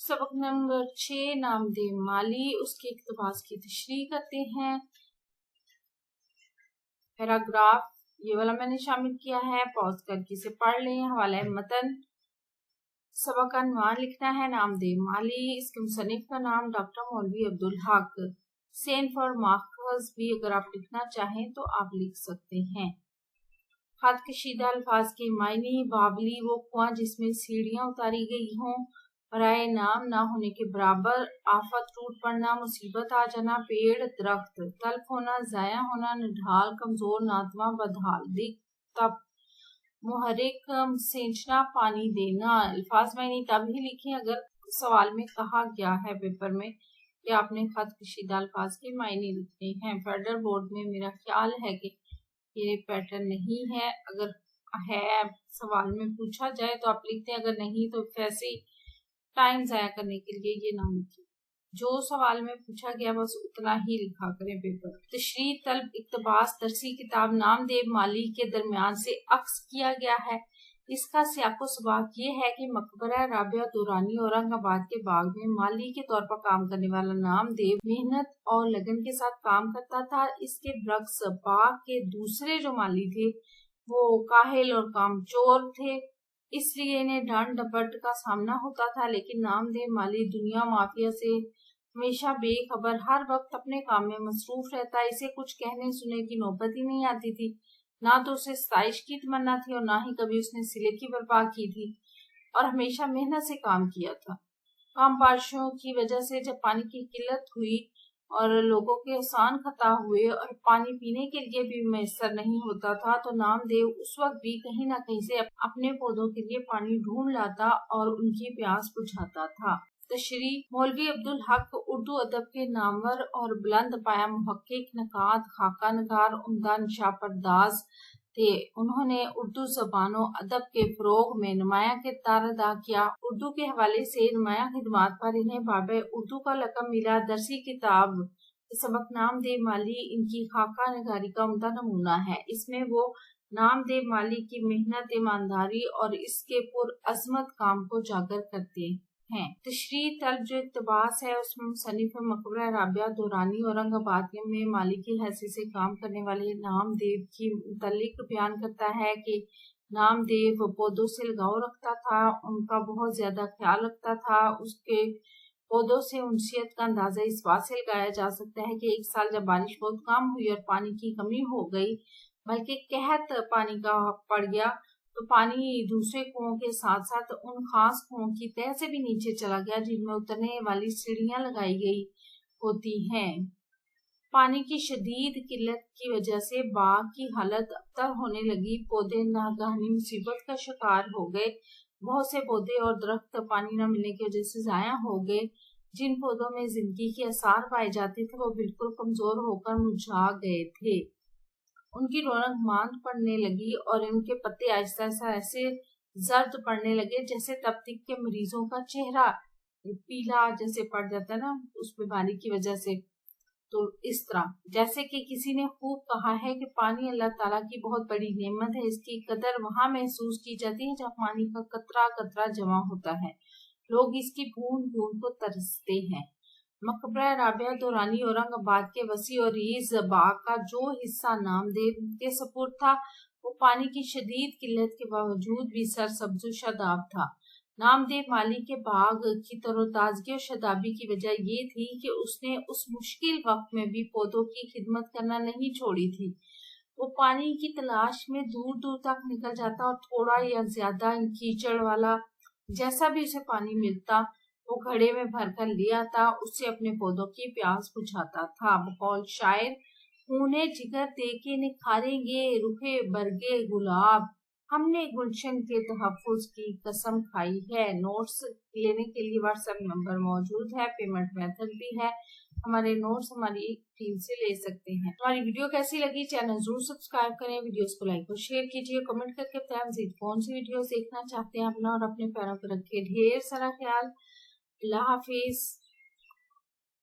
सबक नंबर 6 नामदे माली, उसके इक्तबास की तशरीह करते हैं। पैराग्राफ ये वाला मैंने शामिल किया है, पॉज करके इसे पढ़ लें। हवाला मतन सबक का अनुमान लिखना है नामदे माली, इसके मुसन्निफ का नाम डॉक्टर मौलवी अब्दुल हक। सेन फॉर मार्कर्स भी अगर आप लिखना चाहें तो आप लिख सकते हैं। खत कशीदा अल्फाज के मायने बावली वो कुआं जिसमें सीढ़ियां उतारी गई हों, बराए नाम ना होने के बराबर, आफत टूट पड़ना, मुसीबत आ जाना, पेड़ दरख्त तल्फ होना, जाया होना, निढाल कमजोर नातवा बदहाल, दिक तप मुहरिक सेंचना, पानी देना। अल्फाज मायने तभी लिखें अगर सवाल में कहा गया है पेपर में कि आपने खत कशीदा अल्फाज के मायने लिखने हैं। फेडरल बोर्ड में मेरा ख्याल है कि ये पैटर्न नहीं है, अगर है सवाल में पूछा जाए तो आप लिखते हैं, अगर नहीं तो वैसे टाइम जाया करने के लिए ये ना लिखिए। जो सवाल में पूछा गया बस उतना ही लिखा करें पेपर। तशरीह तलब इक्तबास दरसी किताब नामदेव माली के दरमियान से अक्स किया गया है। इसका सियाको सबाक ये है कि मकबरा राबिया दुरानी औरंगाबाद के बाग में माली के तौर पर काम करने वाला नामदेव मेहनत और लगन के साथ काम करता था। इसके बरक्स बाग के दूसरे जो माली थे वो काहिल और कामचोर थे, इसलिए इन्हें डांट डपट का सामना होता था। लेकिन नामदेव माली दुनिया माफिया से हमेशा बेखबर, हर वक्त अपने काम में मसरूफ रहता। इसे कुछ कहने सुनने की नौबत ही नहीं आती थी, ना तो उसे सताइश की तमन्ना थी और ना ही कभी उसने सिले की परवाह की थी, और हमेशा मेहनत से काम किया था। कम बारिशों की वजह से जब पानी की किल्लत हुई और लोगों के आसान खता हुए और पानी पीने के लिए भी मैसर नहीं होता था, तो नामदेव उस वक्त भी कहीं ना कहीं से अपने पौधों के लिए पानी ढूंढ लाता और उनकी प्यास बुझाता था। तशरीह मौलवी अब्दुल हक उर्दू अदब के नामवर और बुलंद पाया मुहक्किक, नकात, खाका नगार, उम्दा नशापरदाज थे। उन्होंने उर्दू ज़बानो अदब के फ़रोग़ में नुमाया किरदार अदा किया। उर्दू के हवाले से नुमाया खिदमात पर इन्हें बाबे उर्दू का लक़ब मिला। दरसी किताब सबक नामदेव माली इनकी खाका नगारी का उम्दा नमूना है। इसमें वो नामदेव माली की मेहनत, ईमानदारी और इसके पुरअज़मत काम को उजागर करते हैं। तशरीह तलब जो इक़्तिबास है उसमें मुसन्निफ़ मकबरा राबिया दुरानी औरंगाबाद में माली की हैसियत से काम करने वाले नामदेव की मुतल्लिक बयान करता है कि नामदेव पौधों से लगाव रखता था, उनका बहुत ज्यादा ख्याल रखता था। उसके पौधों से उनसियत का अंदाजा इस बात से लगाया जा सकता है कि एक साल जब बारिश बहुत कम हुई और पानी की कमी हो गई, बल्कि कहत पानी का पड़ गया, तो पानी दूसरे कुओं के साथ साथ उन खास कुओं की तह से भी नीचे चला गया जिनमें उतरने वाली सीढ़ियां लगाई गई होती हैं। पानी की शदीद किल्लत की वजह से बाग की हालत अबतर होने लगी। पौधे नागहानी मुसीबत का शिकार हो गए। बहुत से पौधे और दरख्त पानी न मिलने की वजह से जाया हो गए। जिन पौधों में जिंदगी के आसार पाए जाते थे वो बिल्कुल कमजोर होकर मुरझा गए थे। उनकी रौनक मांद पड़ने लगी और उनके पत्ते आहिस्ता आहिस्ता ऐसे जर्द पड़ने लगे जैसे तपतीक के मरीजों का चेहरा पीला जैसे पड़ जाता है ना उस बीमारी की वजह से। तो इस तरह जैसे कि किसी ने खूब कहा है कि पानी अल्लाह ताला की बहुत बड़ी नेमत है, इसकी कदर वहां महसूस की जाती है जब पानी का कतरा कतरा जमा होता है। लोग इसकी बूंद बूंद को तरसते हैं। मकबरा राबिया दुरानी औरंगाबाद के वसी और रीज बाग का जो हिस्सा नामदेव के सपुर्द था वो पानी की शदीद किल्लत के बावजूद भी सरसब्ज शादाब था। नामदेव माली के बाग की तरोताजगी और शदाबी की वजह ये थी कि उसने उस मुश्किल वक्त में भी पौधों की खिदमत करना नहीं छोड़ी थी। वो पानी की तलाश में दूर दूर तक निकल जाता और थोड़ा या ज्यादा कीचड़ वाला जैसा भी उसे पानी मिलता वो घड़े में भरकर ले आता, उससे अपने पौधों की प्यास बुझाता था। बकौल शायर, खूने जिगर देके निखारेंगे रुखे बरगे गुलाब, हमने गुलशन के तहफ्फुज़ की कसम खाई है। नोट्स लेने के लिए व्हाट्सएप नंबर मौजूद है, पेमेंट मेथड भी है। हमारे नोट्स हमारी टीम से ले सकते हैं। हमारी वीडियो कैसी लगी चैनल जरूर सब्सक्राइब करें, वीडियोस को लाइक और शेयर कीजिए, कमेंट करके बताएं मज़ीद कौन सी वीडियोस देखना चाहते हैं। अपना और अपने पैरों पर रखिए ढेर सारा ख्याल। अल्लाह हाफिज।